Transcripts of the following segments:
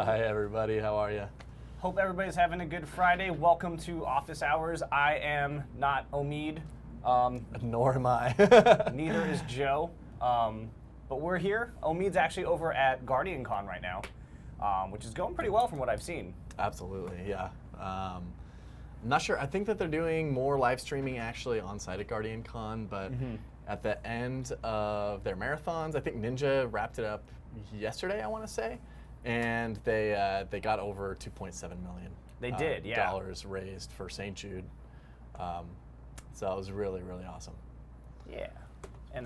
Hi, everybody. How are you? Hope everybody's having a good Friday. Welcome to Office Hours. I am not Omid. Nor am I. Neither is Joe. But we're here. Omid's actually over at GuardianCon right now, which is going pretty well from what I've seen. Absolutely, yeah. I'm not sure. I think that they're doing more live streaming actually on site at GuardianCon, but at the end of their marathons, I think Ninja wrapped it up yesterday, I want to say, and they got over 2.7 million. They did, yeah. Dollars raised for St. Jude. So it was really, really awesome. Yeah. And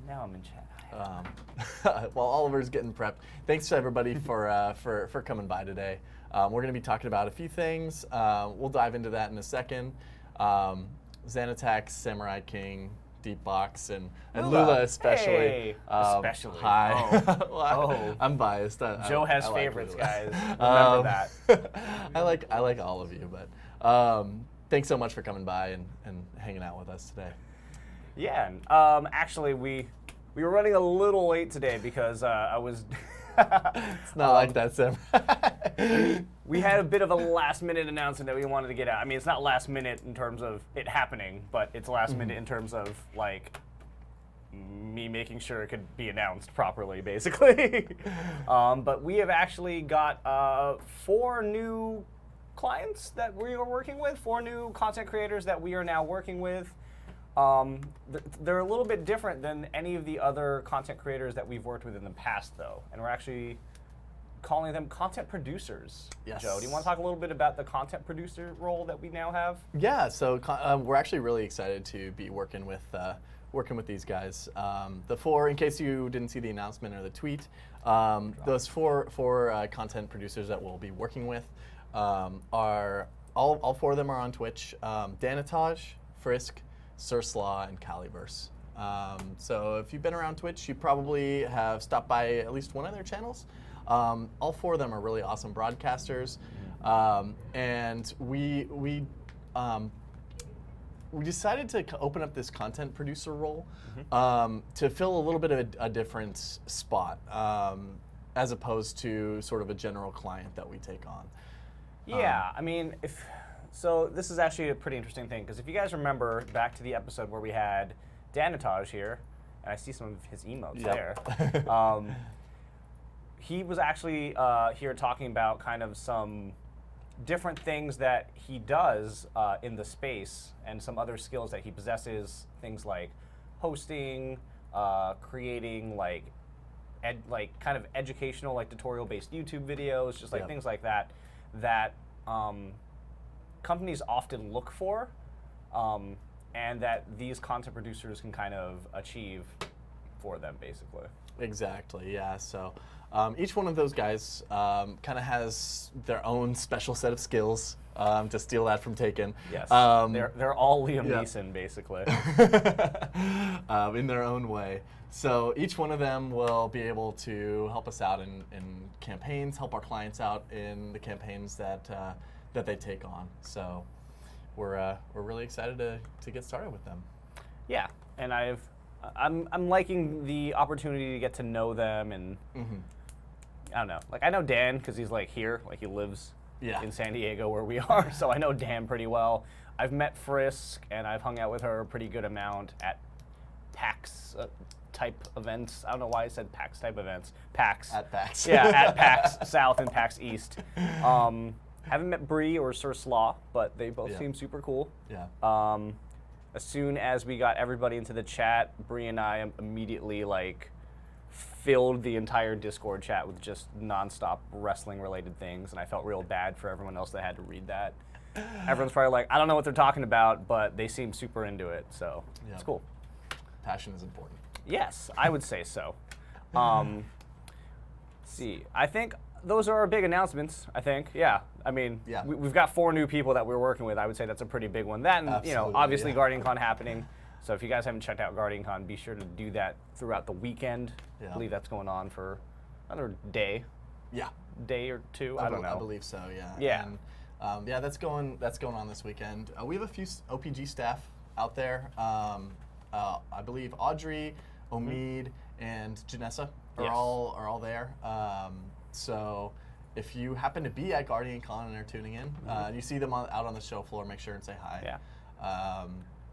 now I'm in chat. While Oliver's getting prepped, thanks to everybody for coming by today. We're going to be talking about a few things. We'll dive into that in a second. Xanattax, Samurai King, Deepbox, and Lula especially. Hey, especially. Hi. Oh. Well, I'm biased. Joe has I like favorites, Lula. guys. Remember that. I like all of you, but thanks so much for coming by and hanging out with us today. Yeah. Actually, we were running a little late today because I was. It's not like that, Sam. We had a bit of a last-minute announcement that we wanted to get out. I mean, it's not last minute in terms of it happening, but it's last minute in terms of like me making sure it could be announced properly, basically. But we have actually got 4 new clients that we are working with, 4 new content creators that we are now working with. They're a little bit different than any of the other content creators that we've worked with in the past, though, and we're actually calling them content producers. Yes. Joe, do you want to talk a little bit about the content producer role that we now have? Yeah, so we're actually really excited to be working with these guys. The 4, in case you didn't see the announcement or the tweet, those four content producers that we'll be working with are all 4 of them are on Twitch. Danataj, Frisk, Surslaw, and Caliverse. So if you've been around Twitch, you probably have stopped by at least one of their channels. All 4 of them are really awesome broadcasters, and we decided to open up this content producer role to fill a little bit of a different spot, as opposed to sort of a general client that we take on. Yeah, I mean, so this is actually a pretty interesting thing, because if you guys remember back to the episode where we had Danataj here, and I see some of his emotes there, he was actually here talking about kind of some different things that he does in the space and some other skills that he possesses, things like hosting, creating like kind of educational, like tutorial-based YouTube videos, just like things like that, that companies often look for, and that these content producers can kind of achieve for them, basically. Exactly, yeah. So each one of those guys kind of has their own special set of skills, to steal that from Taken. Yes, they're all Liam Neeson, basically. In their own way. So each one of them will be able to help us out in campaigns, help our clients out in the campaigns that they take on. So we're really excited to get started with them. Yeah, and I'm liking the opportunity to get to know them, and I don't know. Like, I know Dan because he's like here, like he lives in San Diego where we are, so I know Dan pretty well. I've met Frisk and I've hung out with her a pretty good amount at PAX type events. I don't know why I said PAX type events. PAX. At PAX. Yeah, at PAX South and PAX East. Haven't met Bree or Sir Slaw, but they both seem super cool. Yeah. As soon as we got everybody into the chat, Bree and I immediately like filled the entire Discord chat with just nonstop wrestling-related things, and I felt real bad for everyone else that had to read that. Everyone's probably like, I don't know what they're talking about, but they seem super into it, so it's cool. Passion is important. Yes, I would say so. See, I think those are our big announcements, I think. Yeah. I mean, we've got 4 new people that we're working with. I would say that's a pretty big one. That and, obviously GuardianCon happening. So if you guys haven't checked out GuardianCon, be sure to do that throughout the weekend. Yeah. I believe that's going on for another day. Yeah. Day or 2, I don't know. I believe so, yeah. Yeah. And, that's going on this weekend. We have a few OPG staff out there. I believe Audrey, Omid, and Janessa are all there. So if you happen to be at Guardian Con and are tuning in, and you see them out on the show floor, make sure and say hi. Yeah.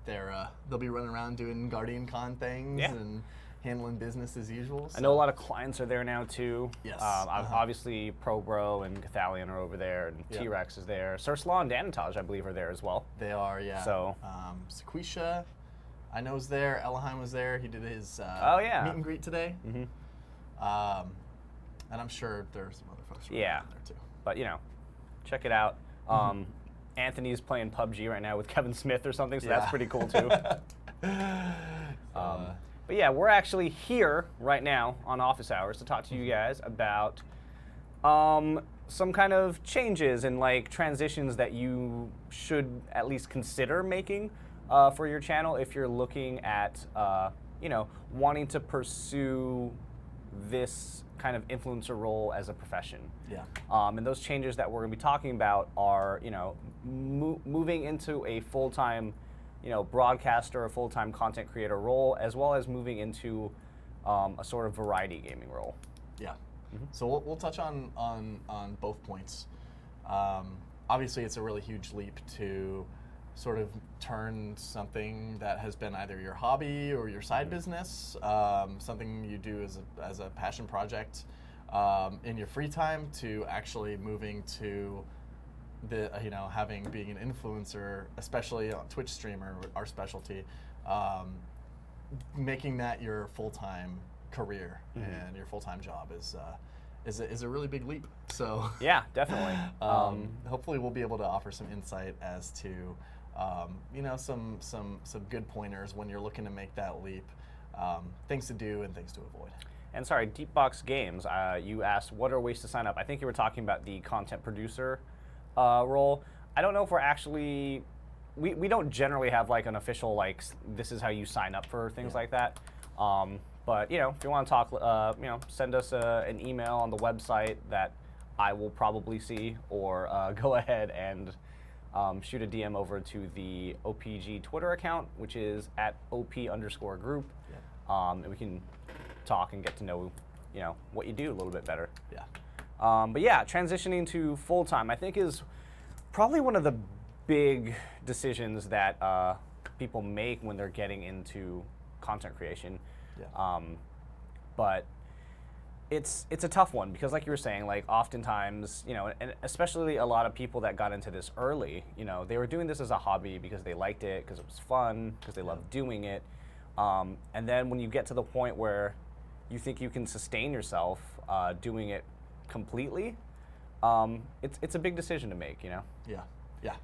They'll be running around doing Guardian Con things Yeah. and handling business as usual. I know a lot of clients are there now too. Yes. Obviously, ProBro and Cathalion are over there, and Yeah. T-Rex is there. Surslaw and Danitage, I believe, are there as well. They are, yeah. So- Sequisha, I know, was there. Elahim was there. He did his yeah. meet and greet today. Mm-hmm. And I'm sure there's some other folks Yeah. around there too. But check it out. Anthony's playing PUBG right now with Kevin Smith or something, so that's Yeah. pretty cool too. But yeah, we're actually here right now on Office Hours to talk to you guys about some kind of changes and like transitions that you should at least consider making for your channel if you're looking at wanting to pursue this kind of influencer role as a profession. Yeah. And those changes that we're going to be talking about are, moving into a full-time, broadcaster, a full-time content creator role, as well as moving into a sort of variety gaming role. Yeah. So we'll touch on both points. Obviously, it's a really huge leap to sort of turn something that has been either your hobby or your side business, something you do as a passion project in your free time, to actually moving to the being an influencer, especially on Twitch streamer, our specialty, making that your full-time career and your full-time job is a really big leap. So Yeah, definitely. hopefully we'll be able to offer some insight as to some good pointers when you're looking to make that leap, things to do and things to avoid. And sorry, Deepbox Games, you asked what are ways to sign up. I think you were talking about the content producer role. I don't know if we're actually, we don't generally have like an official like this is how you sign up for things like that. But if you want to talk, send us an email on the website that I will probably see, or go ahead and shoot a DM over to the OPG Twitter account, which is at @OP_group. Yeah. And we can talk and get to know, what you do a little bit better. Yeah. But yeah, transitioning to full-time, I think, is probably one of the big decisions that people make when they're getting into content creation. Yeah. But it's a tough one because, like you were saying, like oftentimes, and especially a lot of people that got into this early, they were doing this as a hobby because they liked it, because it was fun, because they loved doing it. And then when you get to the point where you think you can sustain yourself doing it completely, it's a big decision to make, Yeah. Yeah.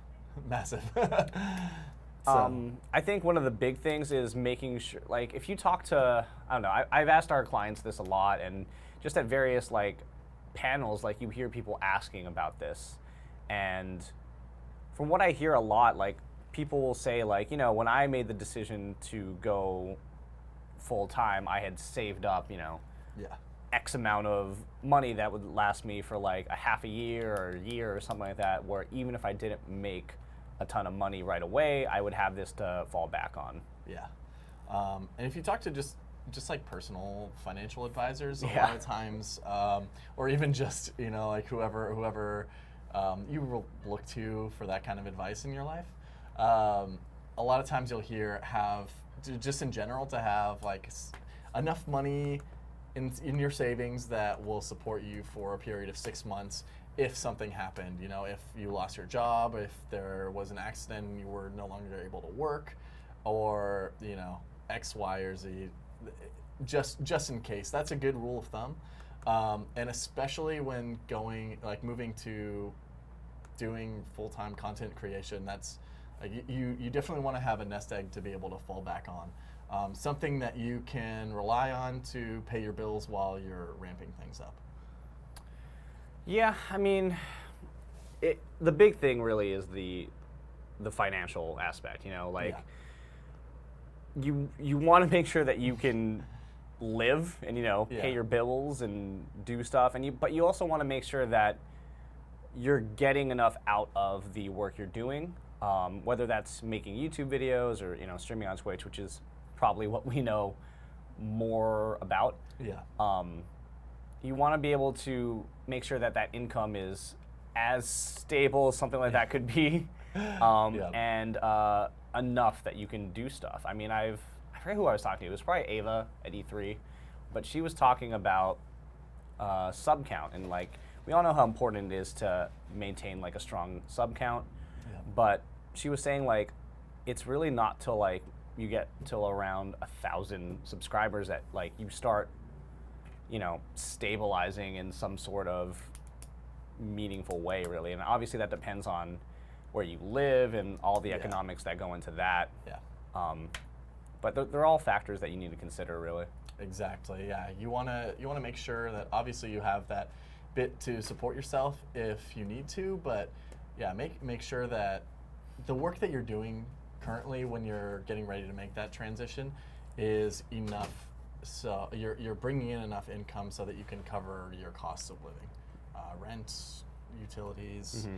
Massive. I think one of the big things is making sure, like, if you talk to, I don't know, I've asked our clients this a lot, and just at various, like, panels, like, you hear people asking about this. And from what I hear a lot, like, people will say, like, when I made the decision to go full-time, I had saved up, Yeah. X amount of money that would last me for, like, a half a year or a year or something like that, where even if I didn't make a ton of money right away, I would have this to fall back on. Yeah. And if you talk to just like personal financial advisors, a Yeah. lot of times, or even just, like whoever you will look to for that kind of advice in your life, a lot of times you'll hear just in general to have like enough money in your savings that will support you for a period of 6 months if something happened, if you lost your job, if there was an accident and you were no longer able to work, or, X, Y, or Z, just in case. That's a good rule of thumb. And especially when moving to doing full-time content creation, that's, you definitely want to have a nest egg to be able to fall back on. Something that you can rely on to pay your bills while you're ramping things up. Yeah, I mean, the big thing really is the financial aspect. Yeah. You want to make sure that you can live and Yeah. pay your bills and do stuff, but you also want to make sure that you're getting enough out of the work you're doing, whether that's making YouTube videos or streaming on Twitch, which is probably what we know more about. Yeah. you want to be able to make sure that that income is as stable as something like that could be, and enough that you can do stuff. I mean, I forget who I was talking to. It was probably Ava at E3, but she was talking about sub count, and like we all know how important it is to maintain like a strong sub count, but she was saying like it's really not till like you get till around 1,000 subscribers that like you start, you know, stabilizing in some sort of meaningful way, really. And obviously that depends on where you live and all the economics that go into that. But they're all factors that you need to consider, really. Exactly. Yeah. You wanna make sure that obviously you have that bit to support yourself if you need to, but yeah, make sure that the work that you're doing currently when you're getting ready to make that transition is enough. So you're bringing in enough income so that you can cover your costs of living, rent, utilities.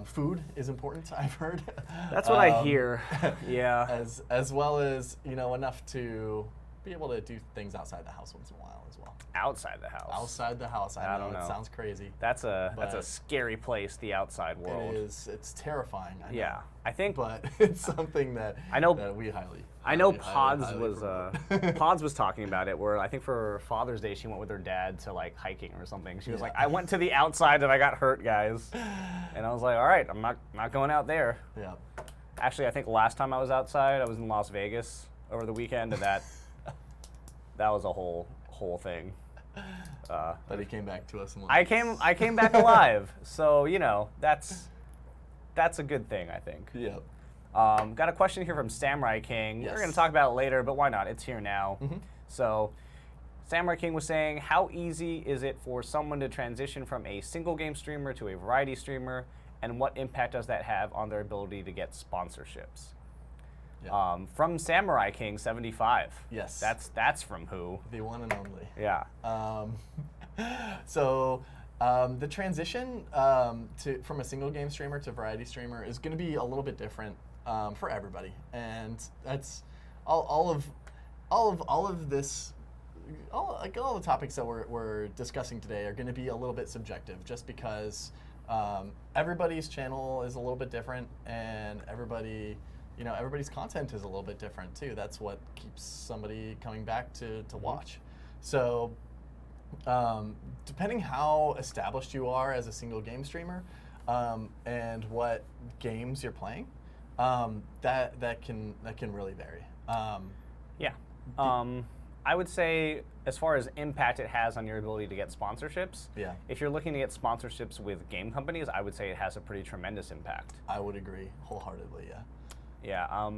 Food is important, I've heard. That's what I hear. Yeah. As well as, you know, enough to be able to do things outside the house once in a while as well. Outside the house. Outside the house. I know. It sounds crazy. That's a scary place, the outside world. It is. It's terrifying. I know. Yeah, I think. But it's something that I know. That we highly. I know highly Pods was talking about it. Where I think for Father's Day she went with her dad to like hiking or something. She was like, I went to the outside and I got hurt, guys. And I was like, all right, I'm not going out there. Yeah. Actually, I think last time I was outside, I was in Las Vegas over the weekend, and that was a whole thing. But he came back to us. And I came back alive, so you know that's a good thing, I think. Yep. Got a question here from Samurai King. Yes. We're going to talk about it later, but why not? It's here now. So, Samurai King was saying, how easy is it for someone to transition from a single game streamer to a variety streamer, and what impact does that have on their ability to get sponsorships? Yeah. From Samurai King 75. Yes. That's from who? The one and only. Yeah. So the transition from a single game streamer to variety streamer is going to be a little bit different for everybody, and that's all of this. All the topics that we're discussing today are going to be a little bit subjective, just because everybody's channel is a little bit different, and everybody's content is a little bit different too. That's what keeps somebody coming back to watch. So depending how established you are as a single game streamer, and what games you're playing, that can really vary. I would say, as far as impact it has on your ability to get sponsorships, if you're looking to get sponsorships with game companies, I would say it has a pretty tremendous impact. I would agree wholeheartedly, yeah. Yeah,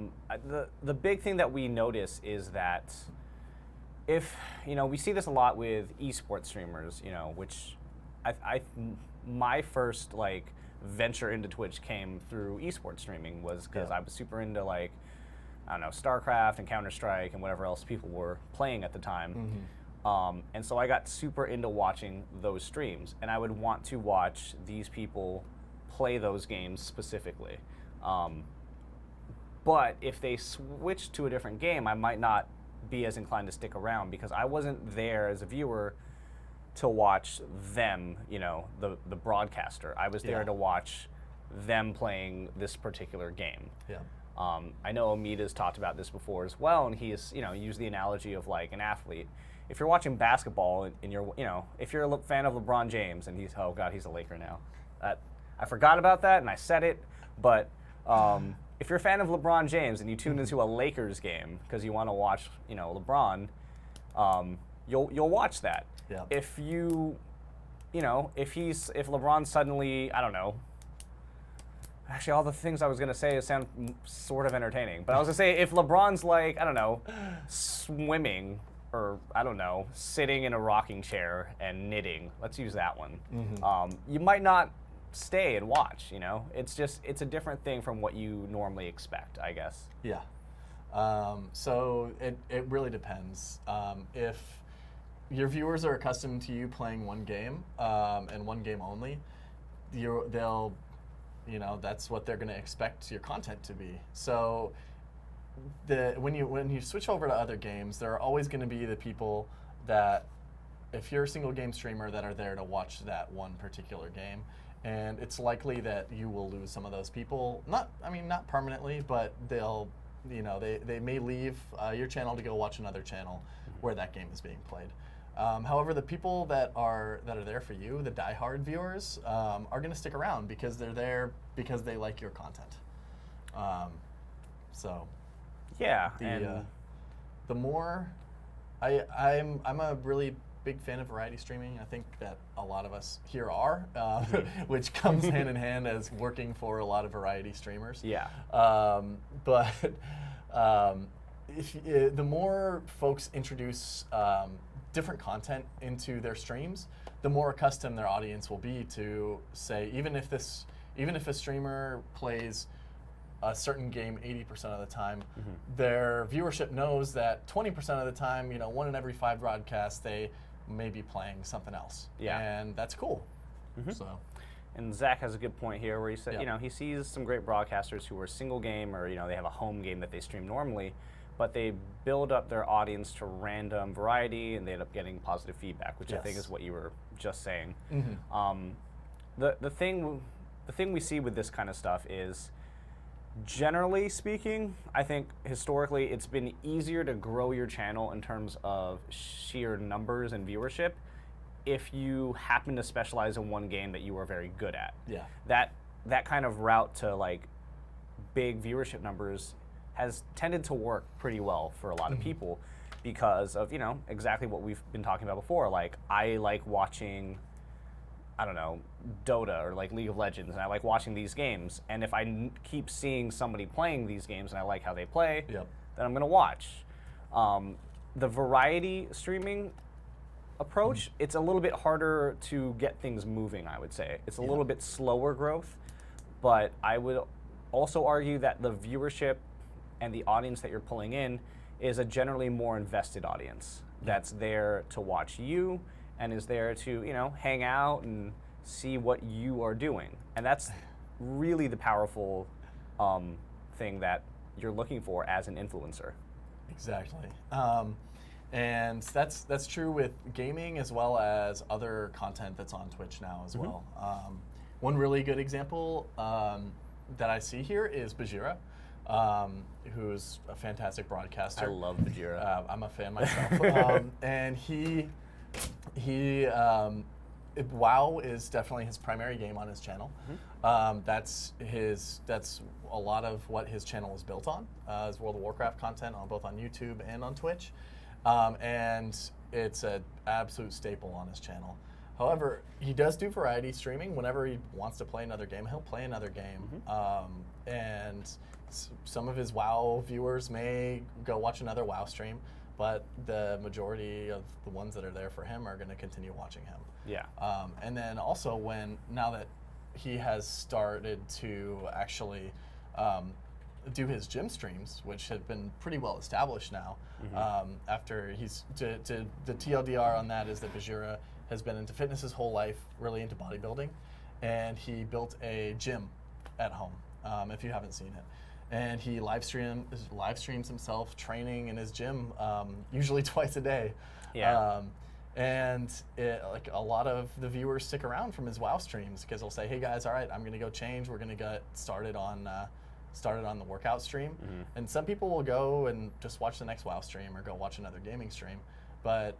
the big thing that we notice is that if, we see this a lot with esports streamers, which my first like venture into Twitch came through esports streaming, was because I was super into like, I don't know, StarCraft and Counter-Strike and whatever else people were playing at the time. And so I got super into watching those streams, and I would want to watch these people play those games specifically. But if they switched to a different game, I might not be as inclined to stick around, because I wasn't there as a viewer to watch them, the broadcaster. I was there to watch them playing this particular game. I know Omita's talked about this before as well, and he's used the analogy of like an athlete. If you're watching basketball and you're if you're a fan of LeBron James, and he's a Laker now. I forgot about that and I said it, but if you're a fan of LeBron James and you tune into a Lakers game because you want to watch LeBron, you'll watch that. If if LeBron suddenly, I don't know. Actually, all the things I was going to say sound sort of entertaining. But I was going to say, if LeBron's like, I don't know, swimming, or I don't know, sitting in a rocking chair and knitting, let's use that one, you might not stay and watch, It's a different thing from what you normally expect, I guess. Yeah. So it really depends. If your viewers are accustomed to you playing one game, and one game only, they'll that's what they're going to expect your content to be. So when you switch over to other games, there are always going to be the people that if you're a single game streamer that are there to watch that one particular game, and it's likely that you will lose some of those people. Not permanently, but they'll, they may leave your channel to go watch another channel where that game is being played. However, the people that are there for you, the diehard viewers, are going to stick around because they're there because they like your content. So, yeah, the more I'm a really big fan of variety streaming. I think that a lot of us here are, which comes hand in hand as working for a lot of variety streamers. Yeah. But the more folks introduce different content into their streams, the more accustomed their audience will be to say, even if a streamer plays a certain game 80% of the time, their viewership knows that 20% of the time, 1 in every 5 broadcasts, they may be playing something else. Yeah. And that's cool. So. And Zach has a good point here where he said, Yeah. he sees some great broadcasters who are single game or, they have a home game that they stream normally, but they build up their audience to random variety and they end up getting positive feedback, which I think Yes. is what you were just saying. The thing we see with this kind of stuff is, generally speaking, I think historically it's been easier to grow your channel in terms of sheer numbers and viewership if you happen to specialize in one game that you are very good at. Yeah. That kind of route to like big viewership numbers has tended to work pretty well for a lot of people because of, exactly what we've been talking about before. Like, I like watching, I don't know, Dota or like League of Legends, and I like watching these games. And if I keep seeing somebody playing these games and I like how they play, Yep. then I'm going to watch. The variety streaming approach, it's a little bit harder to get things moving, I would say. It's a little bit slower growth, but I would also argue that the viewership and the audience that you're pulling in is a generally more invested audience that's there to watch you and is there to, hang out and see what you are doing. And that's really the powerful thing that you're looking for as an influencer. Exactly. And that's true with gaming as well as other content that's on Twitch now as well. One really good example that I see here is Bajira, who's a fantastic broadcaster. I love Bajira. I'm a fan myself. And WoW is definitely his primary game on his channel. That's a lot of what his channel is built on, is World of Warcraft content on both on YouTube and on Twitch. And it's an absolute staple on his channel. However, he does do variety streaming. Whenever he wants to play another game, he'll play another game. And some of his WoW viewers may go watch another WoW stream, but the majority of the ones that are there for him are going to continue watching him. Yeah. And then also now that he has started to actually do his gym streams, which have been pretty well established now, after the TLDR on that is that Bajira has been into fitness his whole life, really into bodybuilding, and he built a gym at home, if you haven't seen it. And he live streams himself training in his gym, usually twice a day. Yeah. And like a lot of the viewers stick around from his WoW streams because he'll say, "Hey guys, all right, I'm gonna go change. We're gonna get started on the workout stream." And some people will go and just watch the next WoW stream or go watch another gaming stream. But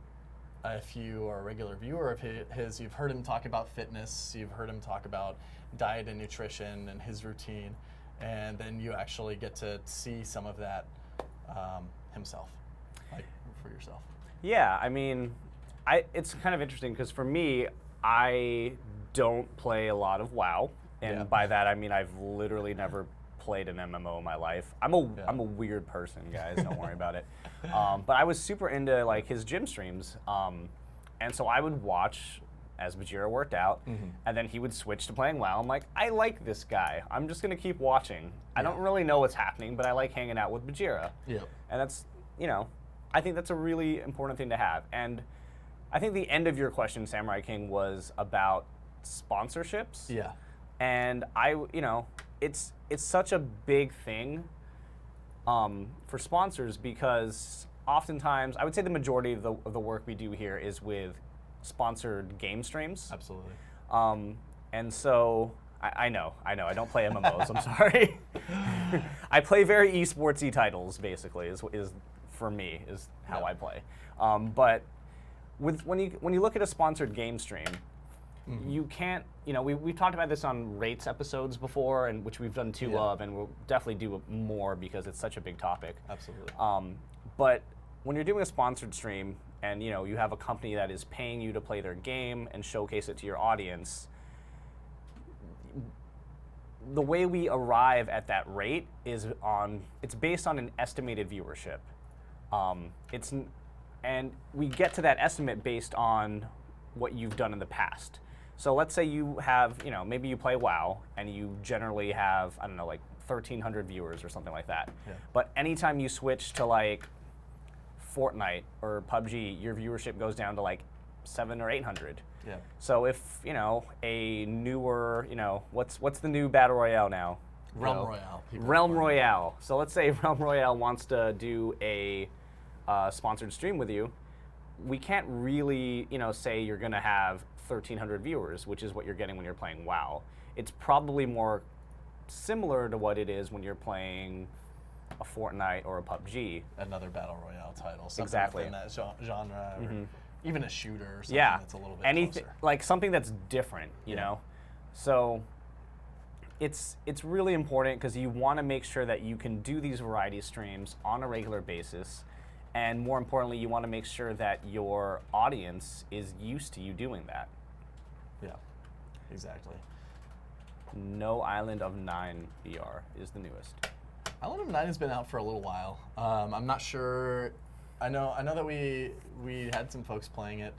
if you are a regular viewer of his, you've heard him talk about fitness, you've heard him talk about diet and nutrition and his routine. And then you actually get to see some of that himself, like for yourself. Yeah, I mean, it's kind of interesting because for me, I don't play a lot of WoW, and by that I mean I've literally never played an MMO in my life. I'm a weird person, guys. Don't worry about it. But I was super into like his gym streams, and so I would watch as Bajira worked out, and then he would switch to playing WoW. I'm like, I like this guy. I'm just gonna keep watching. I don't really know what's happening, but I like hanging out with Bajira. Yeah. And that's, I think that's a really important thing to have. And I think the end of your question, Samurai King, was about sponsorships. Yeah. And it's such a big thing for sponsors because oftentimes, I would say the majority of the work we do here is with sponsored game streams. Absolutely. And so I know, I don't play MMOs. I'm sorry. I play very esportsy titles. Basically, is for me is how I play. But when you look at a sponsored game stream, you can't. We've talked about this on rates episodes before, and which we've done two of, and we'll definitely do more because it's such a big topic. Absolutely. But when you're doing a sponsored stream, and you have a company that is paying you to play their game and showcase it to your audience, the way we arrive at that rate is it's based on an estimated viewership. And we get to that estimate based on what you've done in the past. So let's say you have, maybe you play WoW and you generally have, I don't know, like 1,300 viewers or something like that. Yeah. But anytime you switch to like Fortnite or PUBG, your viewership goes down to like 700 or 800. Yeah. So if, a newer, what's the new battle royale now? Realm Royale. Realm Royale. So let's say Realm Royale wants to do a sponsored stream with you. We can't really, say you're going to have 1,300 viewers, which is what you're getting when you're playing WoW. It's probably more similar to what it is when you're playing a Fortnite or a PUBG. Another battle royale title. Something Exactly. within that genre. Or even a shooter or something that's a little bit anything closer. like something that's different, you know. So it's really important because you want to make sure that you can do these variety streams on a regular basis, and more importantly, you want to make sure that your audience is used to you doing that. Yeah, exactly. No Island of Nine VR is the newest. Island of Nine has been out for a little while. I'm not sure. I know that we had some folks playing it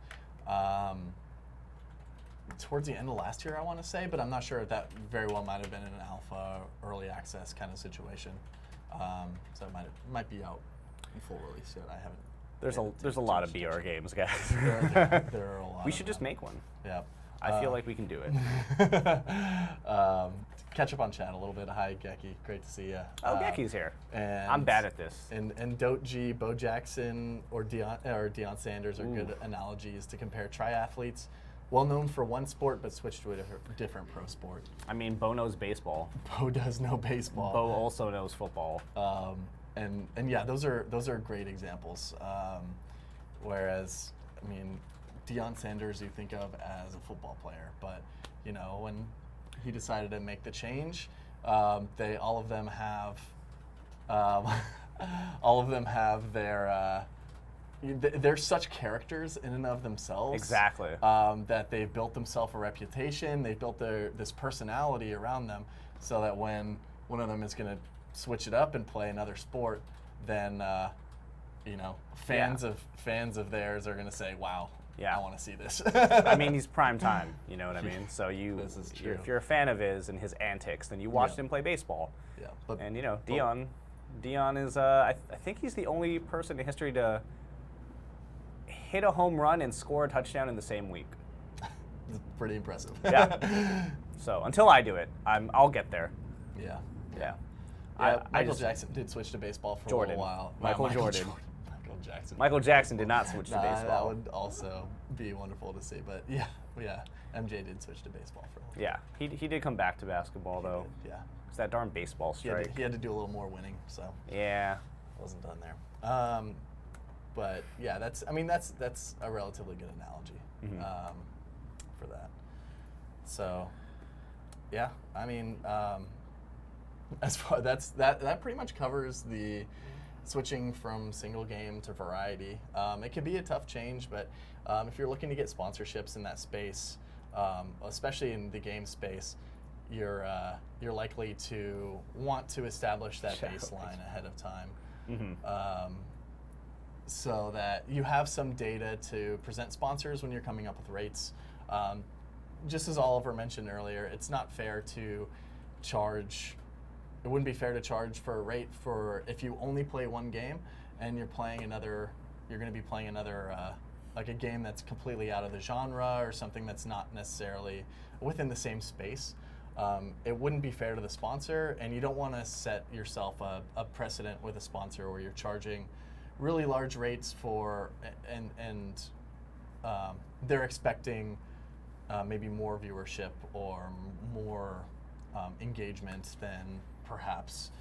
towards the end of last year, I want to say, but I'm not sure if that very well might have been in an alpha, early access kind of situation. So it might be out in full release yet. I haven't. There's a lot of VR games, guys. There are a lot. We should just make one. Yeah. I feel like we can do it. Catch up on chat a little bit. Hi, Geki. Great to see you. Oh, Geki's here. And I'm bad at this. And Dote G, Bo Jackson, or Deion Sanders are good analogies to compare triathletes, well known for one sport but switched to a different pro sport. I mean, Bo knows baseball. Bo does know baseball. Bo also knows football. And yeah, those are great examples. Whereas, I mean, Deion Sanders you think of as a football player, but when he decided to make the change, all of them have their they're such characters in and of themselves. Exactly. That they've built themselves a reputation. They've built this personality around them, so that when one of them is going to switch it up and play another sport, then fans of theirs are going to say, "Wow, I want to see this." I mean, he's prime time. You know what I mean? So This is true. if you're a fan of his and his antics, then you watched him play baseball. Yeah, but And Deion is I think he's the only person in history to hit a home run and score a touchdown in the same week. it's pretty impressive. Yeah. So until I do it, I'll get there. Yeah. Yeah. Michael Jackson did switch to baseball for a little while. Michael Jordan. Michael Jackson. Michael Jackson did not switch to baseball. That would also be wonderful to see. But yeah, MJ did switch to baseball for a little. Yeah, he did come back to basketball though. Yeah. It's that darn baseball strike. He had to do a little more winning, so Yeah. wasn't done there. But yeah, that's a relatively good analogy for that. So yeah, I mean, as far that pretty much covers the switching from single game to variety. It can be a tough change, but if you're looking to get sponsorships in that space, especially in the game space, you're likely to want to establish that baseline ahead of time, so that you have some data to present sponsors when you're coming up with rates. Just as Oliver mentioned earlier, it's not fair to charge. It wouldn't be fair to charge for a rate for if you only play one game and you're going to be playing another, like a game that's completely out of the genre or something that's not necessarily within the same space. It wouldn't be fair to the sponsor, and you don't want to set yourself a precedent with a sponsor where you're charging really large rates for and they're expecting maybe more viewership or more engagement than perhaps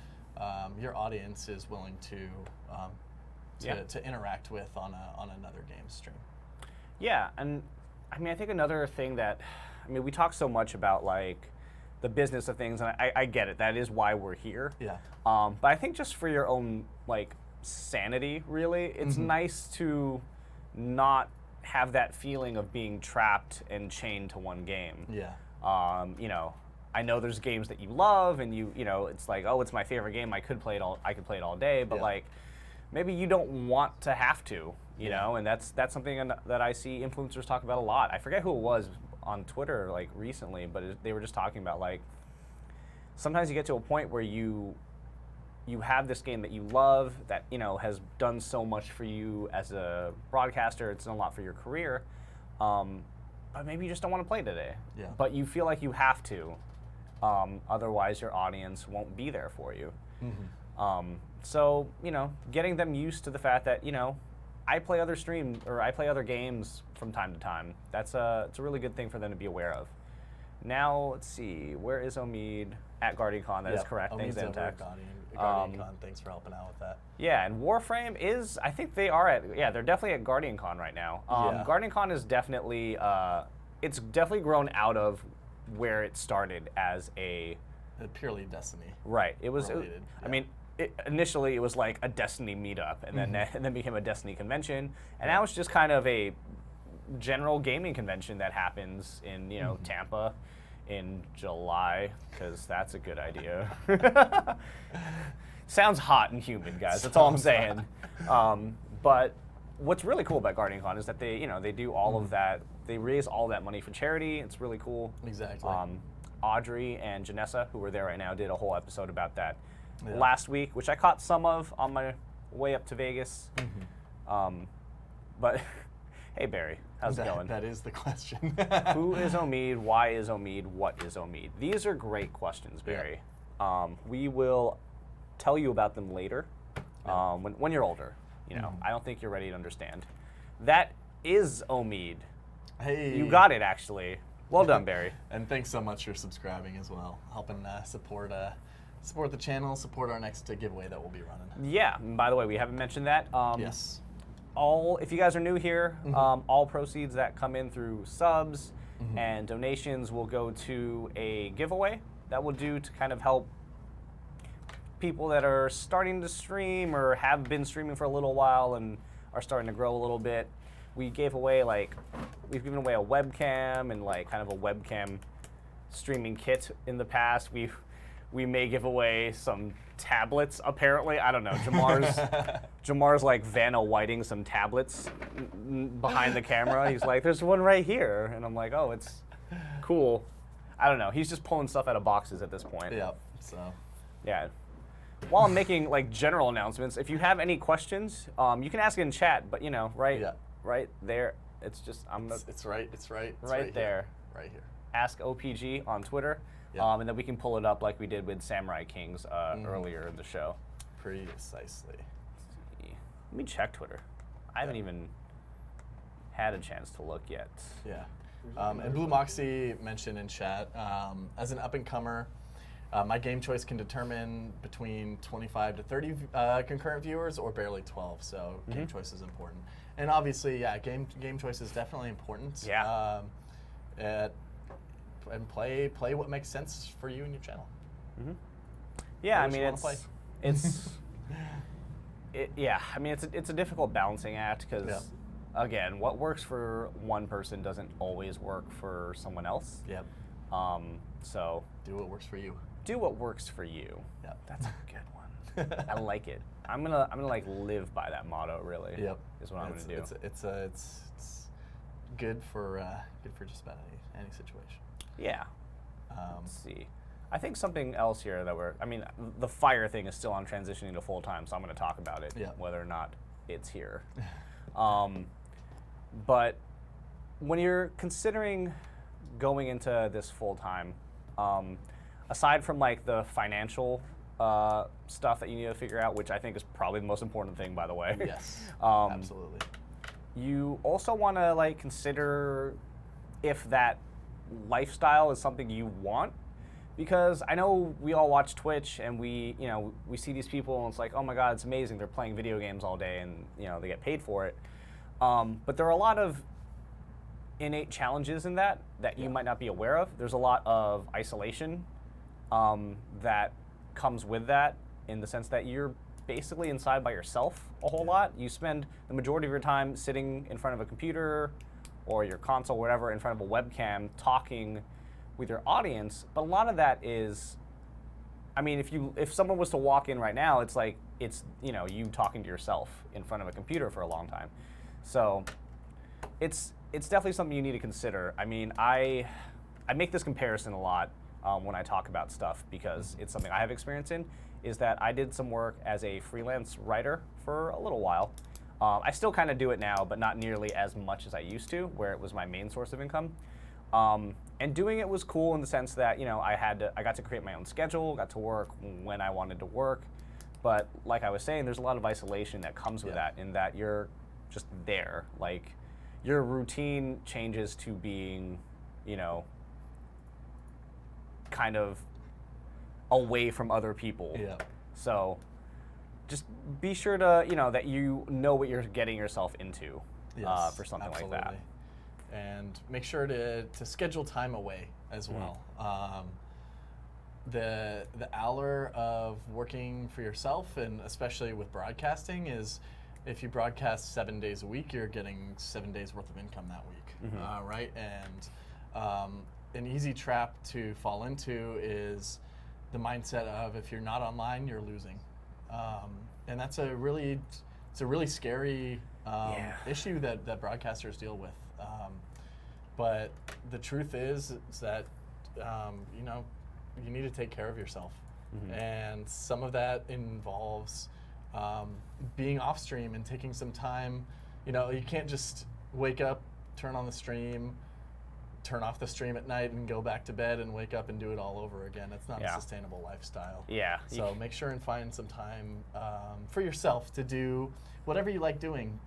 your audience is willing to interact with on another game stream. Yeah, and I mean, I think another thing that, I mean, we talk so much about like the business of things, and I get it. That is why we're here. Yeah. But I think just for your own like sanity, really, it's nice to not have that feeling of being trapped and chained to one game. Yeah. You know, I know there's games that you love, and you know, it's like, oh, it's my favorite game. I could play it all day, but Yeah. like, maybe you don't want to have to, you know, and that's something that I see influencers talk about a lot. I forget who it was on Twitter like recently, but they were just talking about like, sometimes you get to a point where you have this game that you love that, you know, has done so much for you as a broadcaster. It's done a lot for your career, but maybe you just don't want to play today. Yeah. But you feel like you have to, otherwise your audience won't be there for you. So, you know, getting them used to the fact that, you know, I play other streams or I play other games from time to time. It's a really good thing for them to be aware of. Now, let's see, where is Omid? At GuardianCon, that is correct. Thanks, Omid's over Zamtax. at GuardianCon. Thanks for helping out with that. Yeah, and Warframe is, I think they are they're definitely at GuardianCon right now. Yeah. GuardianCon is definitely, it's definitely grown out of where it started as a... Purely Destiny. Right. It was, related, I yeah. mean, initially it was like a Destiny meetup, and then became a Destiny convention, and now it's just kind of a general gaming convention that happens in, you know, Tampa in July, because that's a good idea. Sounds hot and humid, guys. That's all I'm saying. But what's really cool about GuardianCon is that they, you know, they do all of that. They raise all that money for charity. It's really cool. Exactly. Audrey and Janessa, who are there right now, did a whole episode about that Yeah. last week, which I caught some of on my way up to Vegas. But hey, Barry, how's it going? That is the question. Who is Omid? Why is Omid? What is Omid? These are great questions, Barry. We will tell you about them later when you're older. You know, I don't think you're ready to understand. That is Omid. Hey. You got it, actually. Well done, Barry. And thanks so much for subscribing as well, helping support the channel, support our next giveaway that we'll be running. Yeah. And by the way, we haven't mentioned that. Yes. If you guys are new here, all proceeds that come in through subs and donations will go to a giveaway that we'll do to kind of help people that are starting to stream or have been streaming for a little while and are starting to grow a little bit. We've given away a webcam and like kind of a webcam streaming kit in the past. We may give away some tablets, apparently. I don't know. Jamar's like Vanna Whiting some tablets behind the camera. He's like, there's one right here. And I'm like, oh, it's cool. I don't know. He's just pulling stuff out of boxes at this point. Yep. So. Yeah. While I'm making like general announcements, if you have any questions, you can ask it in chat, but you know, right there, it's just, It's right right there. Here. Right here. Ask OPG on Twitter. Yep. And then we can pull it up like we did with Samurai Kings earlier in the show. Precisely. Let me check Twitter. I haven't even had a chance to look yet. Yeah. And Blue Moxie mentioned in chat, as an up-and-comer, my game choice can determine between 25 to 30 concurrent viewers or barely 12, so game choice is important. And obviously, yeah, game choice is definitely important. Yeah. And play what makes sense for you and your channel. Yeah, I Play mean, what you wanna it's a difficult balancing act because, again, what works for one person doesn't always work for someone else. Yep. So Do what works for you. do what works for you. Yep. That's a good one. I like it. I'm gonna like live by that motto. Really. Yep. Is what I'm gonna do. It's good for just about any situation. Yeah. Let's see. I think something else here that the fire thing is still on transitioning to full time, so I'm going to talk about it, whether or not it's here. But when you're considering going into this full time, aside from like the financial stuff that you need to figure out, which I think is probably the most important thing, by the way. Yes. Absolutely. you also want to like consider if that lifestyle is something you want, because I know we all watch Twitch and we see these people and it's like, oh my god, it's amazing, they're playing video games all day and they get paid for it. But there are a lot of innate challenges in that you might not be aware of. There's a lot of isolation that comes with that, in the sense that you're basically inside by yourself a whole lot. You spend the majority of your time sitting in front of a computer or your console, whatever, in front of a webcam, talking with your audience. But a lot of that is, I mean, if someone was to walk in right now, it's like it's you talking to yourself in front of a computer for a long time. So it's definitely something you need to consider. I mean, I make this comparison a lot when I talk about stuff, because it's something I have experience in, is that I did some work as a freelance writer for a little while. I still kind of do it now, but not nearly as much as I used to, where it was my main source of income. And doing it was cool in the sense that I got to create my own schedule, got to work when I wanted to work. But like I was saying, there's a lot of isolation that comes with that, in that you're just there. Like, your routine changes to being, kind of away from other people. Yeah. So just be sure to, that you know what you're getting yourself into for something absolutely. like that. And make sure to schedule time away as well. The allure of working for yourself, and especially with broadcasting, is if you broadcast 7 days a week, you're getting 7 days worth of income that week, right? And an easy trap to fall into is the mindset of, if you're not online, you're losing, and that's a really scary issue that broadcasters deal with. But the truth is that you need to take care of yourself, and some of that involves being off stream and taking some time. You can't just wake up, turn on the stream, turn off the stream at night, and go back to bed and wake up and do it all over again. It's not a sustainable lifestyle. Yeah. So make sure and find some time for yourself to do whatever you like doing.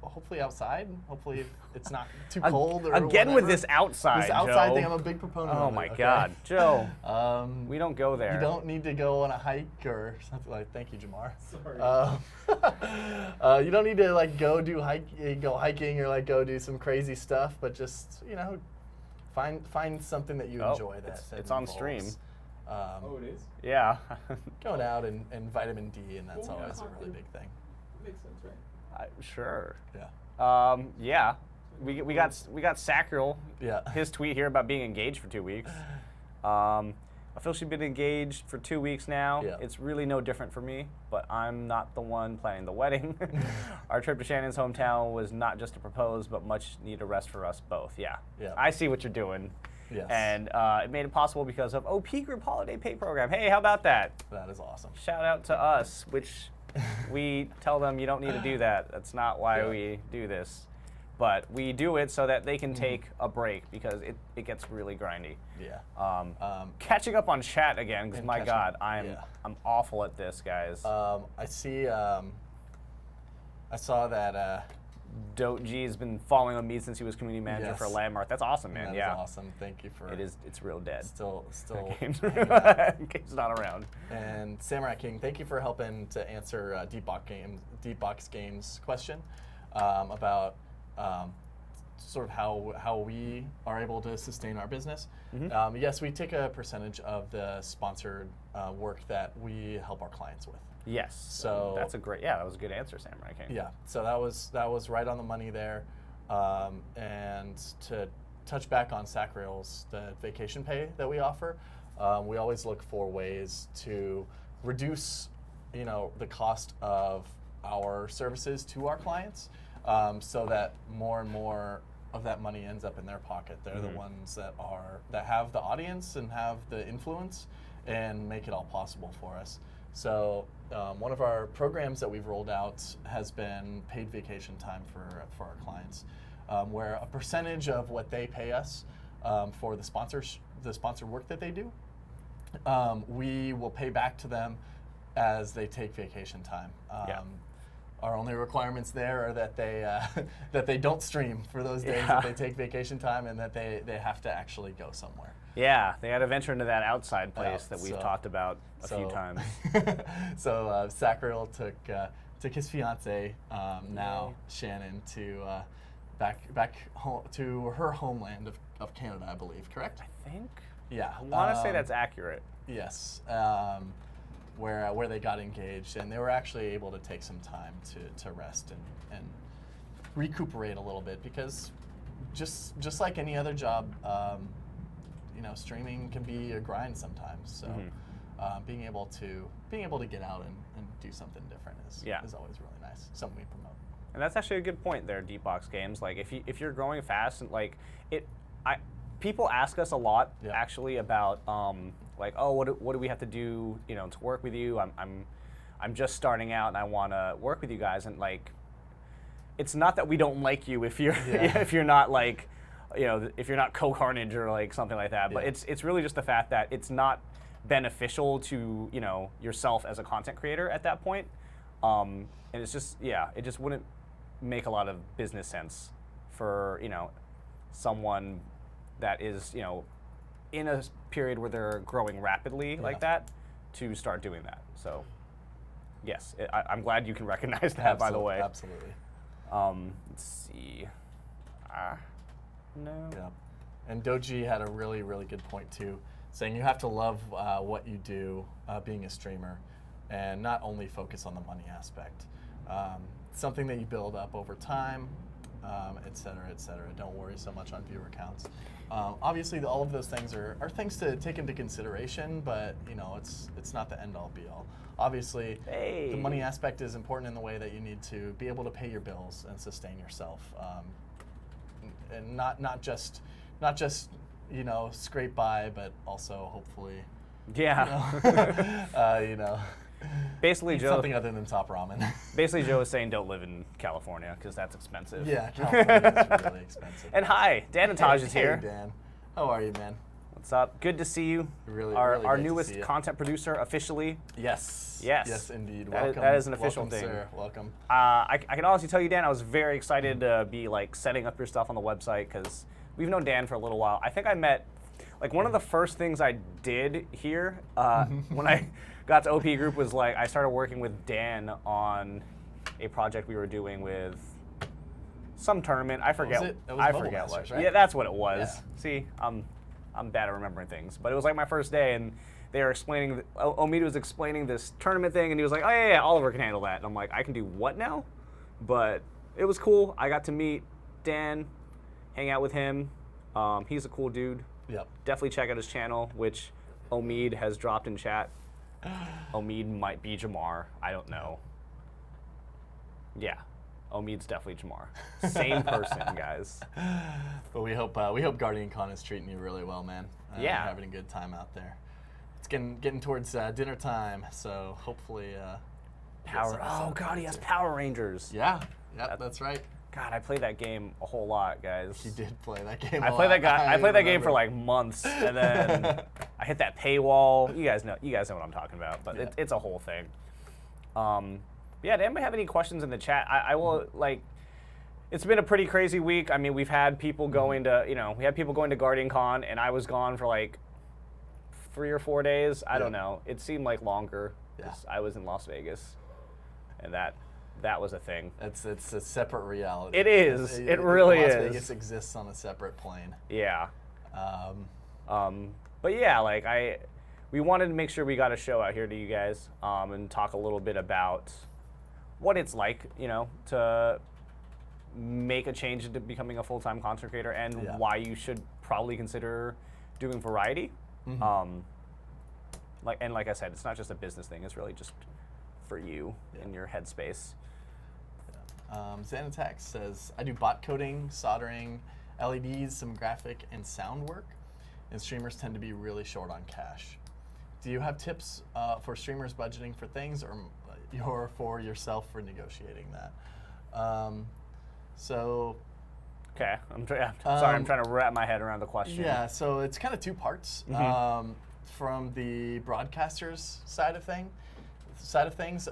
Hopefully outside. Hopefully it's not too cold. Or again, whatever. With this outside Joe. thing, I'm a big proponent. Oh of my it, okay? God, Joe. We don't go there. You don't need to go on a hike or something like. Thank you, Jamar. Sorry. You don't need to go hiking or go do some crazy stuff, but just find something that you enjoy. It's on stream. It is? Yeah. Going out and vitamin D, and that's always a really big thing. Makes sense, right? Sure. Yeah. Yeah. We got Sacriel. Yeah. His tweet here about being engaged for 2 weeks. Officially been engaged for 2 weeks now. Yeah. It's really no different for me, but I'm not the one planning the wedding. Our trip to Shannon's hometown was not just to propose, but much needed rest for us both. Yeah. Yeah. I see what you're doing. Yes. And it made it possible because of OP Group Holiday Pay Program. Hey, how about that? That is awesome. Shout out to us, which we tell them you don't need to do that. That's not why we do this. But we do it so that they can take a break, because it gets really grindy. Yeah. Catching up on chat again, because my catching God, up, I'm awful at this, guys. I see. I saw that. Dote G has been following on me since he was community manager Yes. for Landmark. That's awesome, man. That yeah. is awesome. Thank you for. It's real dead. Still. Game's hanging out. not around. And Samurai King, thank you for helping to answer Deepbox Games question about sort of how we are able to sustain our business. Yes, we take a percentage of the sponsored work that we help our clients with. Yes. So that's that was a good answer, Samurai King. Yeah. So that was right on the money there. And to touch back on Sacriel's, the vacation pay that we offer, we always look for ways to reduce, the cost of our services to our clients, so that more and more of that money ends up in their pocket. They're the ones that have the audience and have the influence and make it all possible for us. So one of our programs that we've rolled out has been paid vacation time for our clients, where a percentage of what they pay us for the sponsored work that they do, we will pay back to them as they take vacation time. Our only requirements there are that they that they don't stream for those days, Yeah. that they take vacation time, and that they have to actually go somewhere. Yeah, they had to venture into that outside place Yeah, that we've so- talked about a few times. So Sacriel took his fiance, now Shannon, to back home to her homeland of Canada, I believe. Correct? I think. Yeah. I want to say that's accurate. Yes. Where they got engaged, and they were actually able to take some time to rest and recuperate a little bit, because just like any other job, streaming can be a grind sometimes. So being able to get out and do something different is always really nice. Something we promote. And that's actually a good point there, Deepbox Games. Like if you're growing fast and people ask us a lot actually about like, oh, what do we have to do, to work with you? I'm just starting out and I want to work with you guys, and like, it's not that we don't like you if you're if you're not like, if you're not Co-Carnage or like something like that, but it's really just the fact that it's not beneficial to yourself as a content creator at that point, and it's just it just wouldn't make a lot of business sense for someone that is in a period where they're growing rapidly like that to start doing that. So yes, I'm glad you can recognize that. By the way, Absolutely. Let's see. No. Yeah. And Doji had a really, really good point too, saying you have to love what you do being a streamer, and not only focus on the money aspect. Something that you build up over time, et cetera, et cetera. Don't worry so much on viewer counts. Obviously, all of those things are things to take into consideration, but it's not the end all be all. Obviously, the money aspect is important in the way that you need to be able to pay your bills and sustain yourself, and not just scrape by, but also hopefully Basically, eat Joe. something other than top ramen. Basically, Joe is saying don't live in California because that's expensive. Yeah, California is really expensive. And hi, Dan and Taj is here. Hey, Dan. How are you, man? What's up? Good to see you. Really, our really great to newest see you. content producer officially. Yes. Yes. Yes, indeed. That is- Welcome. that is an official Welcome, thing. Sir. Welcome. I can honestly tell you, Dan, I was very excited to be like setting up your stuff on the website because we've known Dan for a little while. I think I met, like, one of the first things I did here when I got to OP Group was like I started working with Dan on a project we were doing with some tournament. I forget. was it? It was I Mobile forget what. Masters, right? Yeah, that's what it was. Yeah. See, I'm bad at remembering things, but it was like my first day, and they were explaining. Omid was explaining this tournament thing, and he was like, "Oh yeah, Oliver can handle that." And I'm like, "I can do what now?" But it was cool. I got to meet Dan, hang out with him. He's a cool dude. Yep. Definitely check out his channel, which Omid has dropped in chat. Omid might be Jamar. I don't know. Yeah, Omid's definitely Jamar. Same person, guys. But we hope Guardian Con is treating you really well, man. Yeah. You're having a good time out there. It's getting towards dinner time, so hopefully. Power. Oh God, he has Power Rangers. Yeah. Yep. That's right. God, I played that game a whole lot, guys. He did play that game. I played that game for like months, and then I hit that paywall. You guys know what I'm talking about, but Yeah. it's a whole thing. Yeah, did anybody have any questions in the chat? I will like. It's been a pretty crazy week. I mean, we've had people going to we had people going to Guardian Con, and I was gone for like 3 or 4 days. I don't know. It seemed like longer. 'Cause I was in Las Vegas, and that was a thing. It's a separate reality. It is. It really Las is. Vegas exists on a separate plane. Yeah. Um, But yeah, like we wanted to make sure we got a show out here to you guys and talk a little bit about what it's like, to make a change into becoming a full-time content creator, and why you should probably consider doing variety. Like I said, it's not just a business thing; it's really just for you in your headspace. Xanatex says, I do bot coding, soldering, LEDs, some graphic and sound work, and streamers tend to be really short on cash. Do you have tips for streamers budgeting for things, or for yourself for negotiating that? Okay, sorry, I'm trying to wrap my head around the question. Yeah, so it's kind of two parts. From the broadcasters side of things,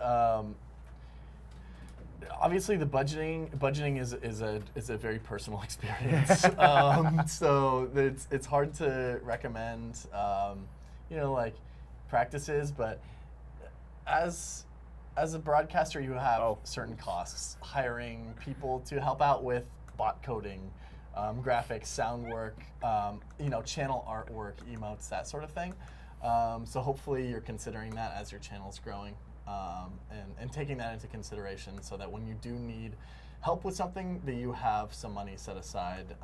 obviously the budgeting is a very personal experience. So it's hard to recommend like practices, but as a broadcaster, you have certain costs: hiring people to help out with bot coding, graphics, sound work, channel artwork, emotes, that sort of thing. So hopefully you're considering that as your channel's growing, and taking that into consideration, so that when you do need help with something, that you have some money set aside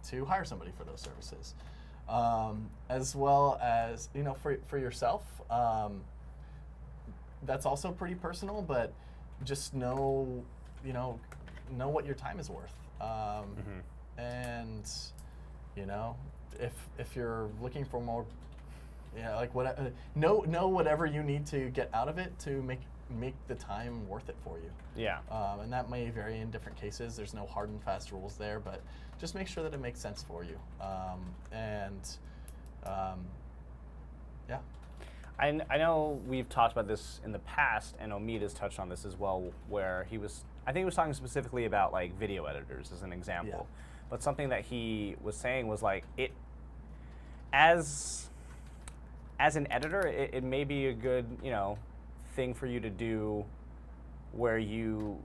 to hire somebody for those services, as well as for yourself. That's also pretty personal, but just know what your time is worth. And if you're looking for more, know whatever you need to get out of it to make the time worth it for you. Yeah. And that may vary in different cases. There's no hard and fast rules there, but just make sure that it makes sense for you. Yeah. I know we've talked about this in the past, and Omid has touched on this as well, where I think he was talking specifically about like video editors as an example. Yeah. But something that he was saying was like, as an editor, it may be a good thing for you to do where you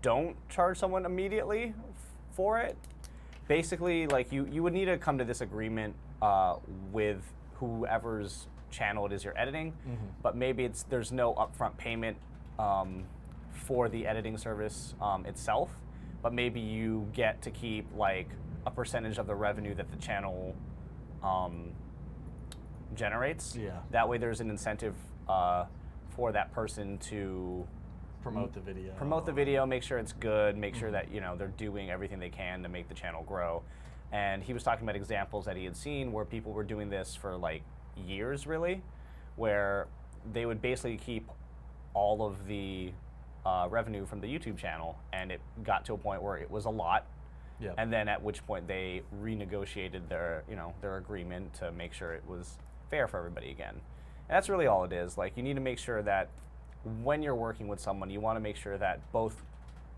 don't charge someone immediately for it. Basically, like you would need to come to this agreement with whoever's channel it is you're editing, but maybe there's no upfront payment for the editing service itself, but maybe you get to keep like a percentage of the revenue that the channel generates. Yeah. That way there's an incentive for that person to Promote the video. Make sure it's good, make sure that they're doing everything they can to make the channel grow. And he was talking about examples that he had seen where people were doing this for like years, really, where they would basically keep all of the revenue from the YouTube channel, and it got to a point where it was a lot. Yeah. And then at which point they renegotiated their agreement to make sure it was fair for everybody again. And that's really all it is. Like, you need to make sure that when you're working with someone, you want to make sure that both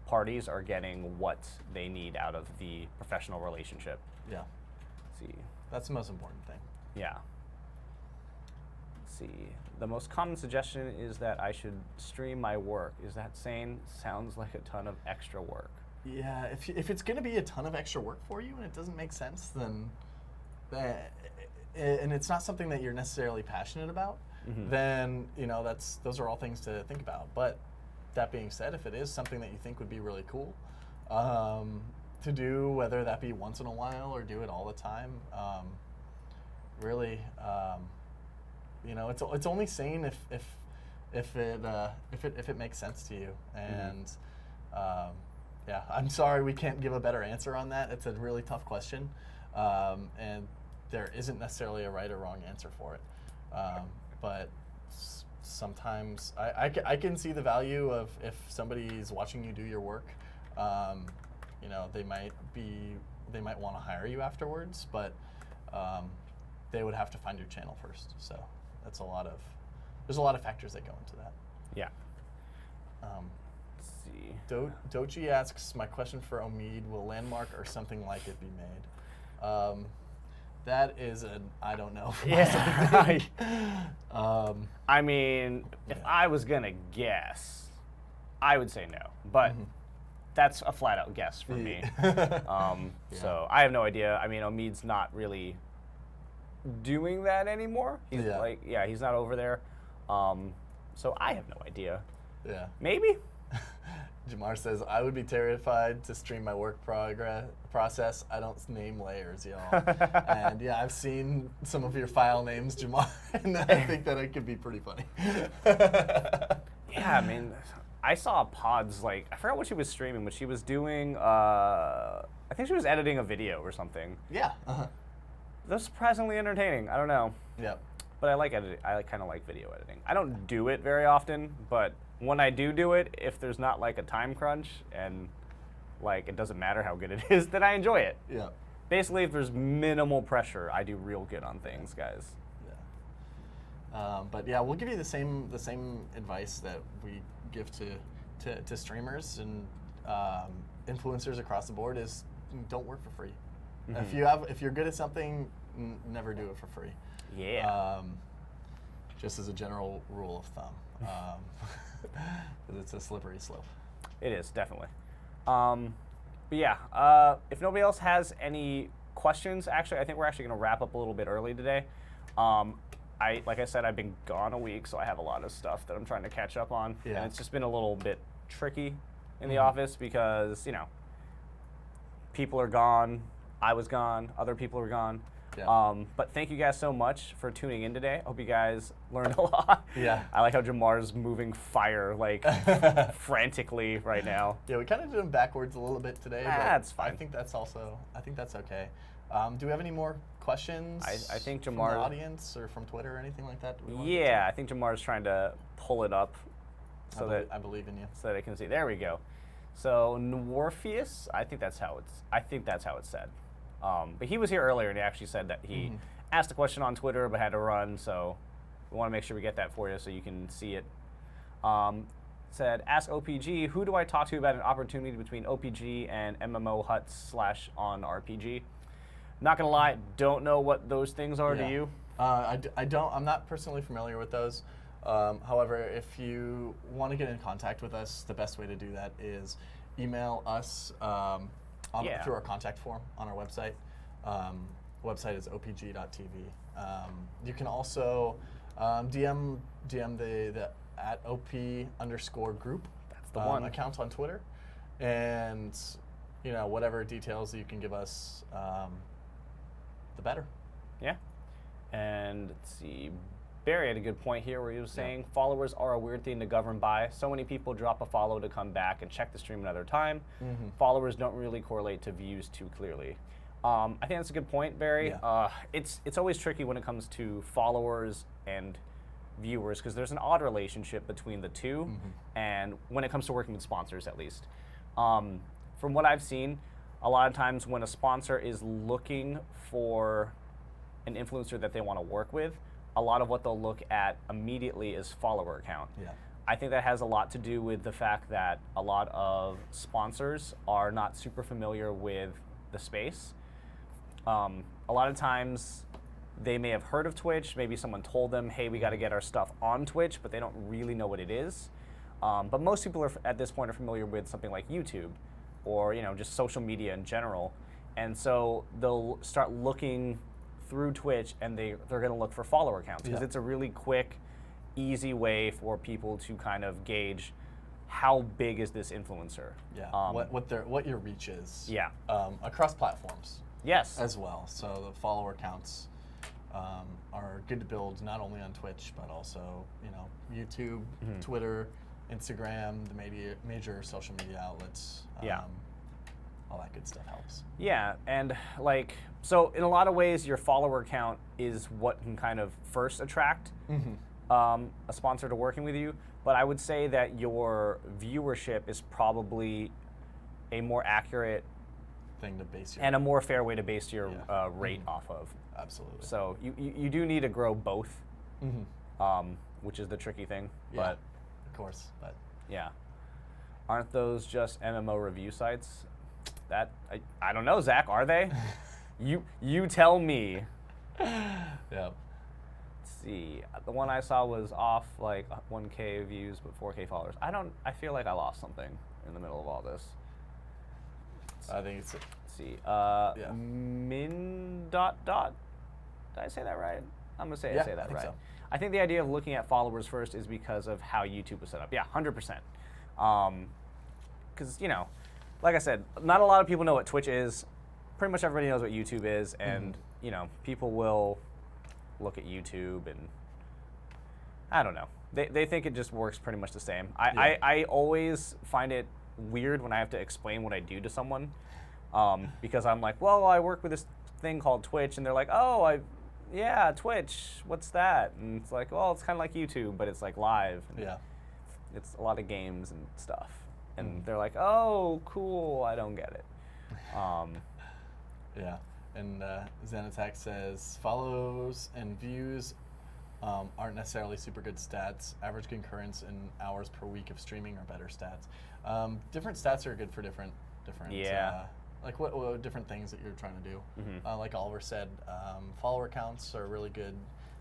parties are getting what they need out of the professional relationship. Yeah. See. That's the most important thing. Yeah. Let's see. The most common suggestion is that I should stream my work. Is that sane? Sounds like a ton of extra work. Yeah, if it's going to be a ton of extra work for you and it doesn't make sense, then and it's not something that you're necessarily passionate about, then those are all things to think about. But that being said, if it is something that you think would be really cool to do, whether that be once in a while or do it all the time, really, it's only sane if it makes sense to you. And yeah, I'm sorry we can't give a better answer on that. It's a really tough question, and there isn't necessarily a right or wrong answer for it. But sometimes I can see the value of if somebody's watching you do your work, they might want to hire you afterwards, but they would have to find your channel first. So there's a lot of factors that go into that. Yeah. Let's see. Dochi asks, my question for Omid, will Landmark or something like it be made? That is I don't know. Yeah. I mean, if I was going to guess, I would say no. But that's a flat out guess for me. So I have no idea. I mean, Omid's not really doing that anymore. He's he's not over there. So I have no idea. Yeah. Maybe. Jamar says, I would be terrified to stream my work process. I don't name layers, y'all. And yeah, I've seen some of your file names, Jamar, and I think that it could be pretty funny. Yeah, I mean, I saw Pods, I forgot what she was streaming, but she was doing, I think she was editing a video or something. Yeah. That was surprisingly entertaining. I don't know. Yeah. But I like editing. I kind of like video editing. I don't do it very often, but when I do it, if there's not a time crunch and it doesn't matter how good it is, then I enjoy it. Yeah. Basically, if there's minimal pressure, I do real good on things, guys. Yeah. But yeah, we'll give you the same advice that we give to to streamers and influencers across the board is don't work for free. If you're good at something, never do it for free. Yeah. Just as a general rule of thumb, because it's a slippery slope. It is, definitely. But yeah, if nobody else has any questions, actually, I think we're actually going to wrap up a little bit early today. Like I said, I've been gone a week, so I have a lot of stuff that I'm trying to catch up on. Yeah. And it's just been a little bit tricky in the office because, people are gone, I was gone, other people are gone. Yeah. But thank you guys so much for tuning in today. Hope you guys learned a lot. Yeah. I like how Jamar's moving fire like frantically right now. Yeah, we kind of did them backwards a little bit today. But That's fine. I think that's okay. Do we have any more questions? I think from Jamar- the audience or from Twitter or anything like that? we wanna get Yeah, I think Jamar's trying to pull it up to? so I believe in you. that I can see. There we go. So Norpheus, I think that's how it's said. But he was here earlier and he actually said that he asked a question on Twitter but had to run, so we want to make sure we get that for you so you can see it. Said, ask OPG, who do I talk to about an opportunity between OPG and MMO Huts / on RPG? Not gonna lie, don't know what those things are. Yeah. Do you? I'm not personally familiar with those. However, if you want to get in contact with us, the best way to do that is email us through our contact form on our website. Website is opg.tv. You can also DM the @op_group. That's the one. Account on Twitter, and whatever details you can give us, the better. Yeah. And let's see. Barry had a good point here where he was saying followers are a weird thing to govern by. So many people drop a follow to come back and check the stream another time. Followers don't really correlate to views too clearly. I think that's a good point, Barry. Yeah. It's always tricky when it comes to followers and viewers because there's an odd relationship between the two, and when it comes to working with sponsors, at least. From what I've seen, a lot of times when a sponsor is looking for an influencer that they want to work with, a lot of what they'll look at immediately is follower count. Yeah. I think that has a lot to do with the fact that a lot of sponsors are not super familiar with the space. A lot of times they may have heard of Twitch, maybe someone told them, hey, we got to get our stuff on Twitch, but they don't really know what it is. But most people are, at this point, are familiar with something like YouTube or just social media in general. And so they'll start looking through Twitch and they're going to look for follower counts because it's a really quick, easy way for people to kind of gauge how big is this influencer. Yeah. What your reach is. Yeah. Across platforms. Yes. As well. So the follower counts are good to build not only on Twitch but also YouTube, Twitter, Instagram, the major social media outlets. All that good stuff helps. Yeah, and so in a lot of ways, your follower count is what can kind of first attract a sponsor to working with you. But I would say that your viewership is probably a more accurate thing to base your and a more fair way to base your rate off of. Absolutely. So you do need to grow both, which is the tricky thing. Yeah, But of course. But yeah, aren't those just MMO review sites? That I don't know, Zach. Are they? you tell me. yeah. Let's see. The one I saw was off like 1K views but 4K followers. I feel like I lost something in the middle of all this. I think it's. Let's see. Min ... Did I say that right? I'm gonna say I say that think right. so. I think the idea of looking at followers first is because of how YouTube was set up. Yeah, 100%. Because like I said, not a lot of people know what Twitch is. Pretty much everybody knows what YouTube is, and people will look at YouTube and I don't know. They think it just works pretty much the same. I always find it weird when I have to explain what I do to someone, because I'm like, well, I work with this thing called Twitch, and they're like, oh, Twitch, what's that? And it's like, well, it's kind of like YouTube, but it's like live. And it's a lot of games and stuff. And they're like, oh, cool, I don't get it. Yeah. And Xanattack says follows and views aren't necessarily super good stats. Average concurrence and hours per week of streaming are better stats. Different stats are good for different. Yeah. Like what different things that you're trying to do. Like Oliver said, follower counts are really good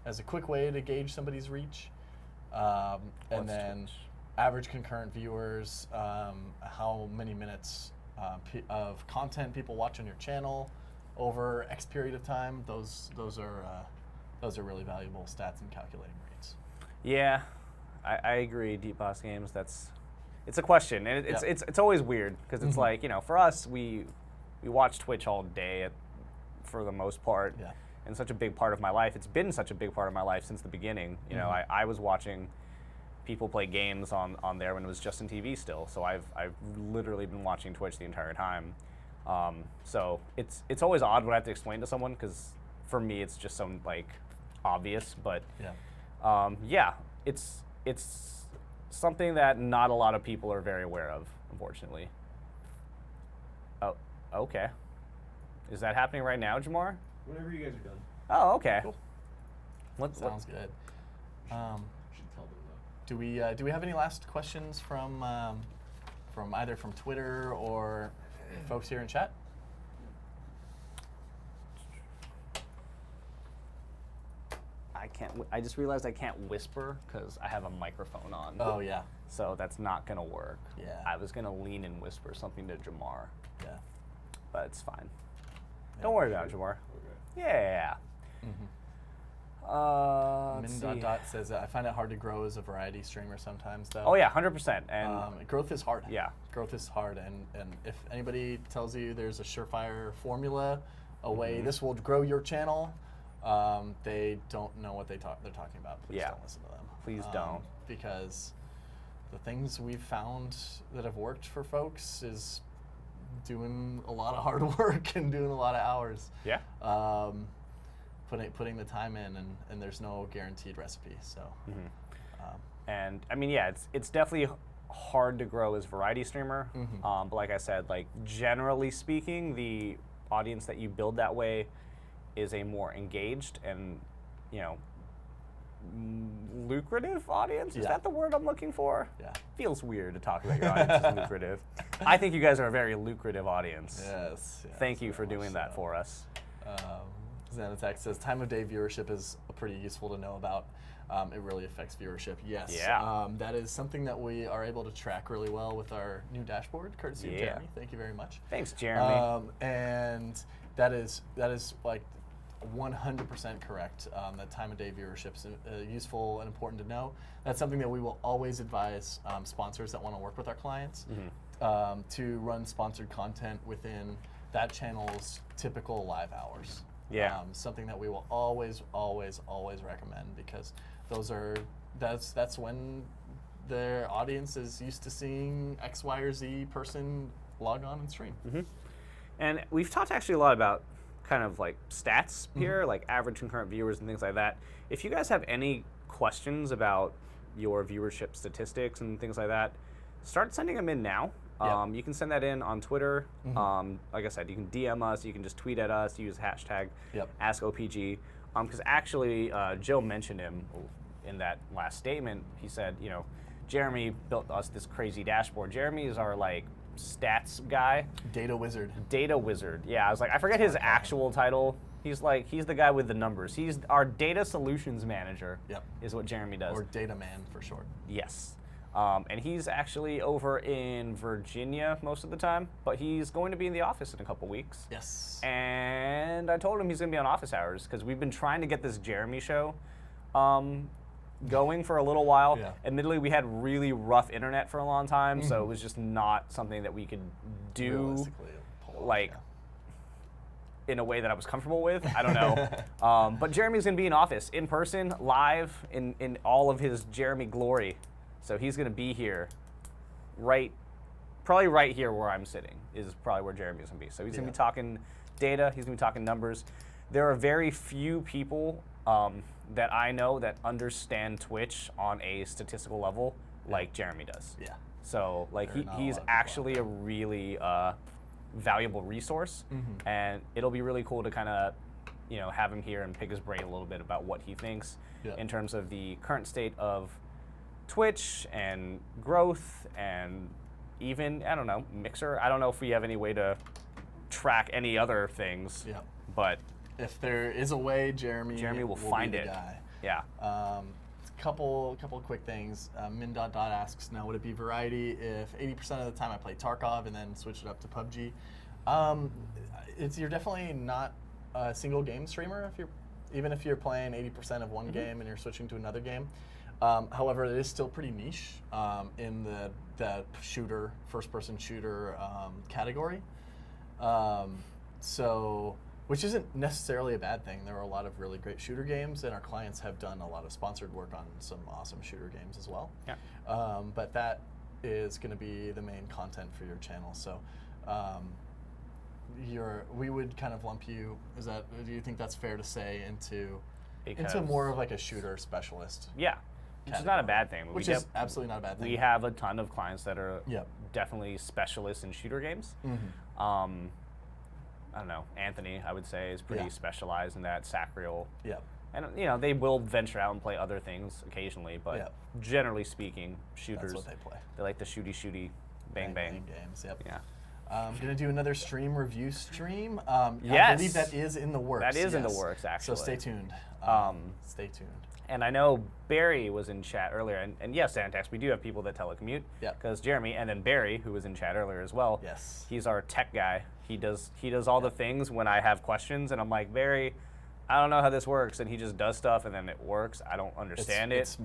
as a quick way to gauge somebody's reach. And then average concurrent viewers, how many minutes of content people watch on your channel over X period of time. Those are really valuable stats in calculating rates. Yeah, I agree. Deep Boss Games. It's a question, and it's always weird because it's like, for us, we watch Twitch all day for the most part. Yeah. And such a big part of my life. It's been such a big part of my life since the beginning. I was watching people play games on there when it was Justin TV still. So I've literally been watching Twitch the entire time. So it's always odd when I have to explain to someone because for me it's just so like obvious. But it's something that not a lot of people are very aware of, unfortunately. Oh, okay. Is that happening right now, Jamar? Whenever you guys are done. Oh, okay. Cool. Sounds good. Should tell them though. Do we have any last questions from either from Twitter or folks here in chat? I just realized I can't whisper because I have a microphone on. Oh yeah. So that's not gonna work. Yeah. I was gonna lean and whisper something to Jamar, Yeah. but it's fine. Don't worry about it, Jamar. Okay. Yeah. Let's Min see. dot says I find it hard to grow as a variety streamer sometimes though. Oh yeah, 100%. And Growth is hard. Yeah. Growth is hard, and if anybody tells you there's a surefire formula, a way this will grow your channel, they don't know what they're talking about. Please Yeah. don't listen to them. Please don't. Because the things we've found that have worked for folks is doing a lot of hard work and doing a lot of hours. yeah. Putting the time in, and there's no guaranteed recipe. So. And I mean, yeah, it's definitely hard to grow as variety streamer. But like I said, like generally speaking, the audience that you build that way is a more engaged and lucrative audience. Is Yeah. that the word I'm looking for? Yeah. Feels weird to talk about your audience as lucrative. I think you guys are a very lucrative audience. Yes. Thank you for very much doing that so. for us. Xanatex says time of day viewership is pretty useful to know about. It really affects viewership. Yes. Yeah. That is something that we are able to track really well with our new dashboard, courtesy of Yeah. Jeremy. Thank you very much. Thanks, Jeremy. And that is like 100% correct. That time of day viewership is useful and important to know. That's something that we will always advise sponsors that want to work with our clients to run sponsored content within that channel's typical live hours. Yeah. Something that we will always recommend because that's when their audience is used to seeing X, Y, or Z person log on and stream. And we've talked actually a lot about kind of like stats here, like average concurrent viewers and things like that. If you guys have any questions about your viewership statistics and things like that, start sending them in now. Yeah. You can send that in on Twitter. Like I said, you can DM us, you can just tweet at us, use hashtag AskOPG. Because actually, Joe mentioned him in that last statement. He said, Jeremy built us this crazy dashboard. Jeremy is our like stats guy. Data wizard. Data wizard. Yeah, I was like, I forget his actual title. He's the guy with the numbers. He's our data solutions manager. Yep. Is what Jeremy does. Or data man for short. Yes. And he's actually over in Virginia most of the time, but he's going to be in the office in a couple weeks. Yes. And I told him he's going to be on office hours because we've been trying to get this Jeremy show going for a little while. Yeah. Admittedly, we had really rough internet for a long time, so it was just not something that we could do Realistically, pull off, like in a way that I was comfortable with. I don't know. But Jeremy's going to be in office, in person, live, in all of his Jeremy glory. So he's going to be here, probably right here where I'm sitting is probably where Jeremy's going to be. So he's going to be talking data. He's going to be talking numbers. There are very few people that I know that understand Twitch on a statistical level like Jeremy does. Yeah. So like There are not a he's lot of people out actually a really valuable resource, and it'll be really cool to kind of have him here and pick his brain a little bit about what he thinks Yeah. in terms of the current state of Twitch and growth and even, I don't know, Mixer. I don't know if we have any way to track any other things, Yep. but If there is a way, Jeremy will find be the it. guy. yeah. Couple of quick things. Min.dot asks, now would it be variety if 80% of the time I play Tarkov and then switch it up to PUBG? You're definitely not a single game streamer even if you're playing 80% of one game and you're switching to another game. However, it is still pretty niche in the shooter, first-person shooter category. Which isn't necessarily a bad thing. There are a lot of really great shooter games, and our clients have done a lot of sponsored work on some awesome shooter games as well. Yeah. But that is going to be the main content for your channel. So we would kind of lump you, do you think that's fair to say, into more of like a shooter specialist? Yeah, which is not a bad thing. Which is absolutely not a bad thing. We have a ton of clients that are Yep. definitely specialists in shooter games. Mm-hmm. I don't know, Anthony, I would say, is pretty Yeah. specialized in that, Sacriel. Yep. And, they will venture out and play other things occasionally, but Yep. generally speaking, shooters, That's what they play. they like the shooty, bang. games. Yep. Yeah. I'm going to do another stream review stream. Yes. I believe that is in the works. That is in the yes. works, actually. So stay tuned. Stay tuned. And I know Barry was in chat earlier, and yes, Antex, we do have people that telecommute. Yep. Because Jeremy, and then Barry, who was in chat earlier as well. Yes. He's our tech guy. He does all the things when I have questions, and I'm like, Barry, I don't know how this works, and he just does stuff, and then it works. I don't understand it. It's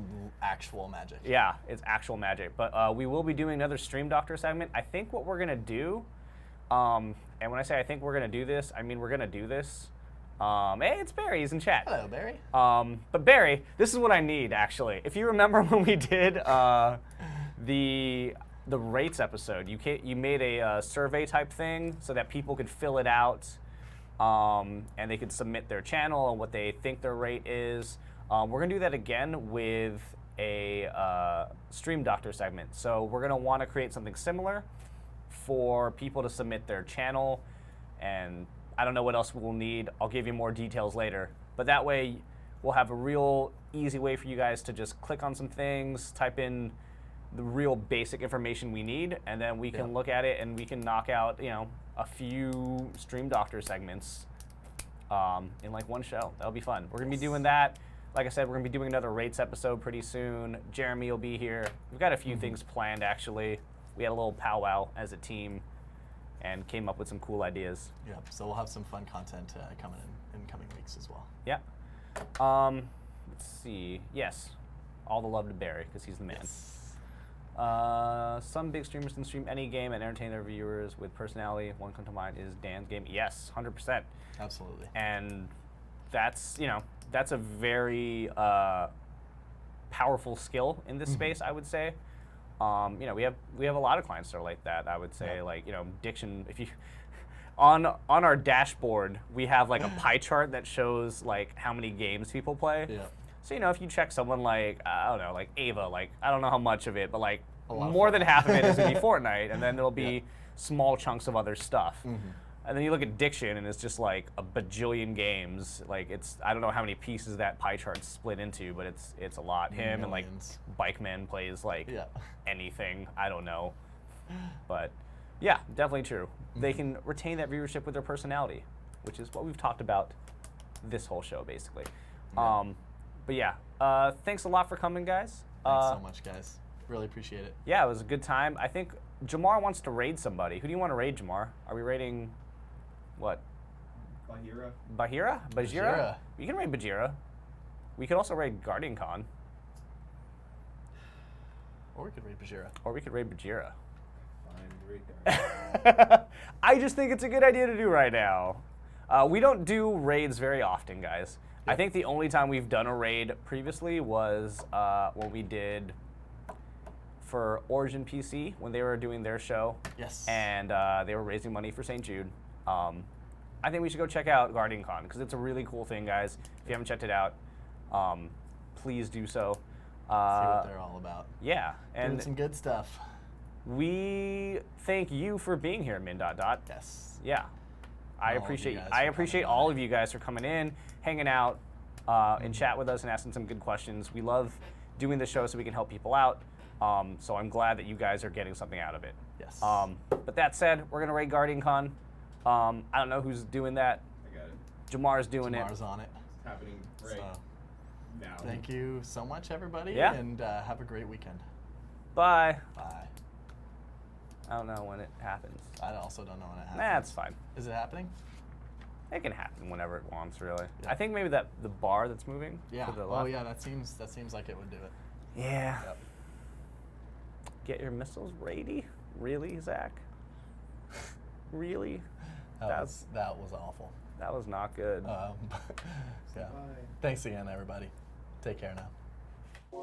actual magic. Yeah, it's actual magic. But we will be doing another Stream Doctor segment. I think what we're gonna do, and when I say I think we're gonna do this, I mean we're gonna do this. Hey, it's Barry. He's in chat. Hello, Barry. But Barry, this is what I need actually. If you remember when we did the rates episode, you made a survey type thing so that people could fill it out, and they could submit their channel and what they think their rate is. We're gonna do that again with a Stream Doctor segment. So we're gonna want to create something similar for people to submit their channel, and I don't know what else we'll need. I'll give you more details later. But that way, we'll have a real easy way for you guys to just click on some things, type in the real basic information we need, and then we can look at it and we can knock out, a few Stream Doctor segments in like one show. That'll be fun. We're gonna be doing that. Like I said, we're gonna be doing another rates episode pretty soon. Jeremy will be here. We've got a few things planned actually. We had a little powwow as a team and came up with some cool ideas. Yep. So we'll have some fun content coming in coming weeks as well. Yeah. Let's see. Yes. All the love to Barry because he's the man. Yes. Some big streamers can stream any game and entertain their viewers with personality. One come to mind is Dan's Game. Yes, 100%. Absolutely. And that's a very powerful skill in this space, I would say. We have a lot of clients that are like that. I would say, Diction. If you on our dashboard, we have like a pie chart that shows like how many games people play. Yeah. So if you check someone like I don't know, like Ava, like I don't know how much of it, but like A lot of more Fortnite. than half of it is gonna be Fortnite, and then there'll be small chunks of other stuff. And then you look at Diction, and it's just like a bajillion games. Like I don't know how many pieces that pie chart's split into, but it's a lot. Him and like Millions. Bikeman plays like Yeah. anything. I don't know, but yeah, definitely true. They can retain that viewership with their personality, which is what we've talked about this whole show basically. But yeah, thanks a lot for coming, guys. Thanks so much, guys. Really appreciate it. Yeah, it was a good time. I think Jamar wants to raid somebody. Who do you want to raid, Jamar? Are we raiding what? Bahira. Bajira? Bajira. We can raid Bajira. We could also raid Guardian Con. Or we could read Bajira. Or we could raid Bajira. Fine, great. I just think it's a good idea to do right now. We don't do raids very often, guys. I think the only time we've done a raid previously was when we did for Origin PC when they were doing their show. Yes. And they were raising money for St. Jude. I think we should go check out Guardian Con because it's a really cool thing, guys. If you haven't checked it out, please do so. See what they're all about. Yeah, Doing and some good stuff. we thank you for being here, Min. Yes. Yeah. I all of you appreciate guys I for appreciate coming all by. of you guys for coming in, hanging out, and chat with us and asking some good questions. We love doing the show so we can help people out. So I'm glad that you guys are getting something out of it. Yes. But that said, we're gonna raid Guardian Con. I don't know who's doing that. I got it. Jamar's doing Jamar's on it. It's happening right So, now. thank you so much, everybody, Yeah. and have a great weekend. it. Bye. Bye. I don't know when it happens. I also don't know when it happens. That's fine. Is it happening? It can happen whenever it wants, really. Yeah. I think maybe the bar that's moving. Yeah. To the Oh left. yeah, that seems like it would do it. Yeah. Yep. Get your missiles ready. Really, Zach? Really? That was awful. That was not good. Yeah. Bye. Thanks again, everybody. Take care now.